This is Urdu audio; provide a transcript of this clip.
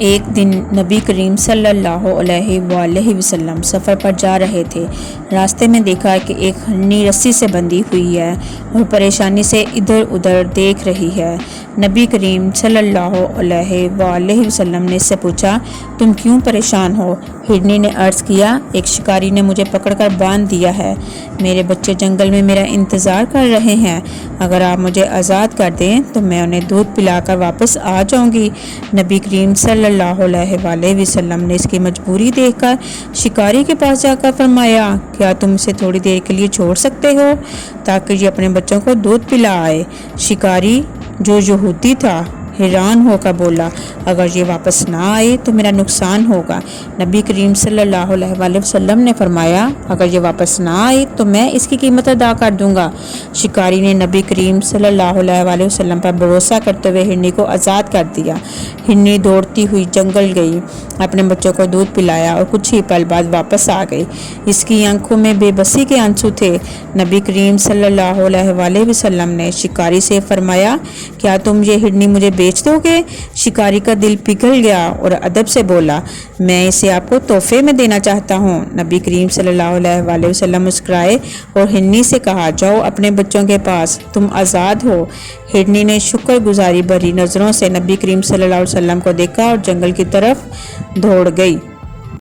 ایک دن نبی کریم صلی اللہ علیہ وآلہ وسلم سفر پر جا رہے تھے۔ راستے میں دیکھا کہ ایک ہرنی رسی سے بندھی ہوئی ہے اور پریشانی سے ادھر ادھر دیکھ رہی ہے۔ نبی کریم صلی اللہ علیہ وآلہ وسلم نے اس سے پوچھا، تم کیوں پریشان ہو؟ ہرنی نے عرض کیا، ایک شکاری نے مجھے پکڑ کر باندھ دیا ہے، میرے بچے جنگل میں میرا انتظار کر رہے ہیں، اگر آپ مجھے آزاد کر دیں تو میں انہیں دودھ پلا کر واپس آ جاؤں گی۔ نبی کریم صلی اللہ علیہ وآلہ وسلم نے اس کی مجبوری دیکھ کر شکاری کے پاس جا کر فرمایا، کیا تم اسے تھوڑی دیر کے لیے چھوڑ سکتے ہو تاکہ یہ اپنے بچوں کو دودھ پلا آئے؟ شکاری جو یہودی تھا حیران ہو کر بولا، اگر یہ واپس نہ آئے تو میرا نقصان ہوگا۔ نبی کریم صلی اللہ علیہ وآلہ وسلم نے فرمایا، اگر یہ واپس نہ آئے تو میں اس کی قیمت ادا کر دوں گا۔ شکاری نے نبی کریم صلی اللہ علیہ وآلہ وسلم پر بھروسہ کرتے ہوئے ہرنی کو آزاد کر دیا۔ ہرنی دوڑتی ہوئی جنگل گئی، اپنے بچوں کو دودھ پلایا اور کچھ ہی پل بعد واپس آ گئی۔ اس کی آنکھوں میں بے بسی کے آنسو تھے۔ نبی کریم صلی اللہ علیہ وآلہ وسلم نے شکاری سے فرمایا، کیا تم یہ ہرنی مجھے بیچ دو گے؟ شکاری کا دل پگھل گیا اور ادب سے بولا، میں اسے آپ کو تحفے میں دینا چاہتا ہوں۔ نبی کریم صلی اللہ علیہ وآلہ وسلم مسکرائے اور ہرنی سے کہا، جاؤ اپنے بچوں کے پاس، تم آزاد ہو۔ ہرنی نے شکر گزاری بھری نظروں سے نبی کریم صلی اللہ علیہ وسلم کو دیکھا اور جنگل کی طرف دوڑ گئی۔